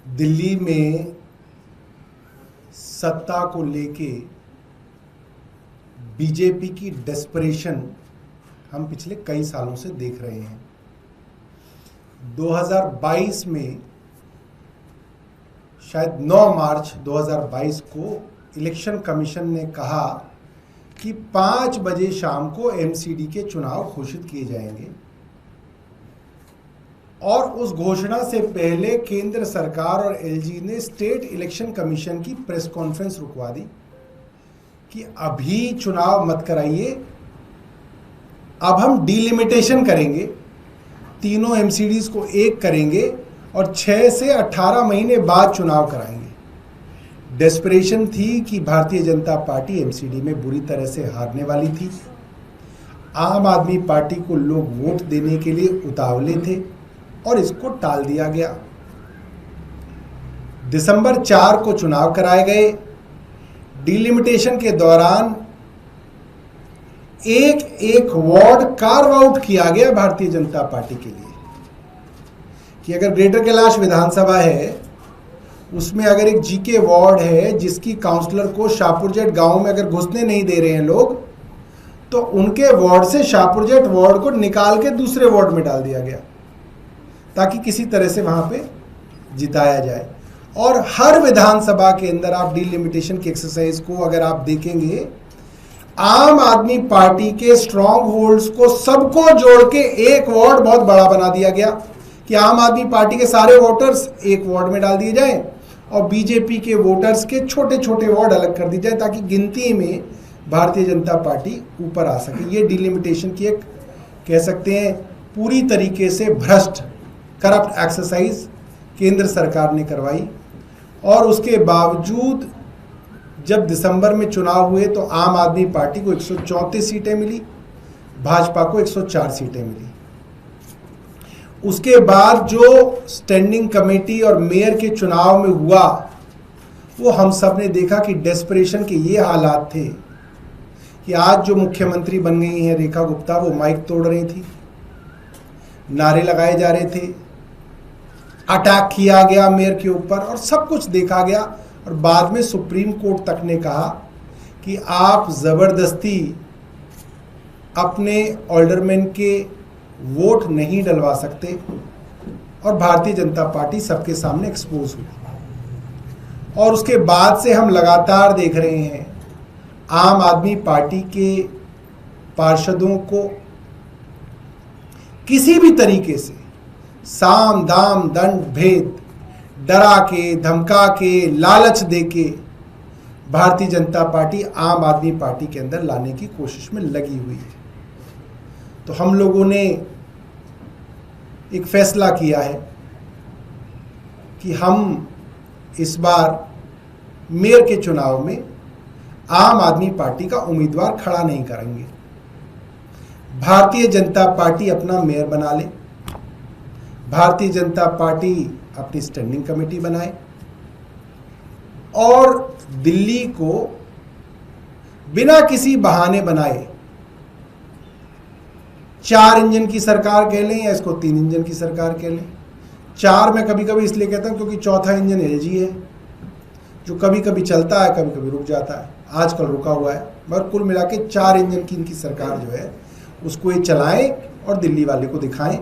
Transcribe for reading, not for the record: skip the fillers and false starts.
दिल्ली में सत्ता को लेके बीजेपी की डेस्परेशन हम पिछले कई सालों से देख रहे हैं। 2022 में शायद 9 मार्च 2022 को इलेक्शन कमीशन ने कहा कि 5 बजे शाम को एमसीडी के चुनाव घोषित किए जाएंगे और उस घोषणा से पहले केंद्र सरकार और एलजी ने स्टेट इलेक्शन कमीशन की प्रेस कॉन्फ्रेंस रुकवा दी कि अभी चुनाव मत कराइए, अब हम डिलिमिटेशन करेंगे, तीनों एमसीडीज को एक करेंगे और 6 से 18 महीने बाद चुनाव कराएंगे। डेस्परेशन थी कि भारतीय जनता पार्टी एमसीडी में बुरी तरह से हारने वाली थी। आम आदमी पार्टी को लोग वोट देने के लिए उतावले थे और इसको टाल दिया गया। दिसंबर 4 को चुनाव कराए गए। डिलिमिटेशन के दौरान एक वार्ड कार्व आउट किया गया भारतीय जनता पार्टी के लिए कि अगर ग्रेटर कैलाश विधानसभा है, उसमें अगर एक जीके वार्ड है जिसकी काउंसलर को शाहपुरजेट गांव में अगर घुसने नहीं दे रहे हैं लोग, तो उनके वार्ड से शाहपुरजेट वार्ड को निकाल के दूसरे वार्ड में डाल दिया गया ताकि किसी तरह से वहां पे जिताया जाए। और हर विधानसभा के अंदर आप डिलिमिटेशन की एक्सरसाइज को अगर आप देखेंगे, आम आदमी पार्टी के स्ट्रॉन्ग होल्ड्स को सबको जोड़ के एक वार्ड बहुत बड़ा बना दिया गया कि आम आदमी पार्टी के सारे वोटर्स एक वार्ड में डाल दिए जाएं और बीजेपी के वोटर्स के छोटे छोटे वार्ड अलग कर दिए जाए ताकि गिनती में भारतीय जनता पार्टी ऊपर आ सके। ये डिलिमिटेशन की एक कह सकते हैं पूरी तरीके से भ्रष्ट करप्ट एक्सरसाइज केंद्र सरकार ने करवाई। और उसके बावजूद जब दिसंबर में चुनाव हुए तो आम आदमी पार्टी को 134 सीटें मिली, भाजपा को 104 सीटें मिली। उसके बाद जो स्टैंडिंग कमेटी और मेयर के चुनाव में हुआ, वो हम सब ने देखा कि डेस्परेशन के ये हालात थे कि आज जो मुख्यमंत्री बन गई हैं रेखा गुप्ता, वो माइक तोड़ रही थी, नारे लगाए जा रहे थे, अटैक किया गया मेयर के ऊपर और सब कुछ देखा गया। और बाद में सुप्रीम कोर्ट तक ने कहा कि आप जबरदस्ती अपने ऑल्डरमैन के वोट नहीं डलवा सकते। और भारतीय जनता पार्टी सबके सामने एक्सपोज हुई। और उसके बाद से हम लगातार देख रहे हैं आम आदमी पार्टी के पार्षदों को किसी भी तरीके से साम दाम दंड भेद डरा के, धमका के, लालच दे के भारतीय जनता पार्टी आम आदमी पार्टी के अंदर लाने की कोशिश में लगी हुई है। तो हम लोगों ने एक फैसला किया है कि हम इस बार मेयर के चुनाव में आम आदमी पार्टी का उम्मीदवार खड़ा नहीं करेंगे। भारतीय जनता पार्टी अपना मेयर बना ले, भारतीय जनता पार्टी अपनी स्टैंडिंग कमेटी बनाए और दिल्ली को बिना किसी बहाने बनाए 4 इंजन की सरकार कह लें या इसको 3 इंजन की सरकार कह लें। 4 में कभी कभी इसलिए कहता हूं क्योंकि चौथा इंजन एलजी है जो कभी कभी चलता है, कभी कभी रुक जाता है, आजकल रुका हुआ है। मगर कुल मिला के 4 इंजन की इनकी सरकार जो है उसको ये चलाएं और दिल्ली वाले को दिखाएं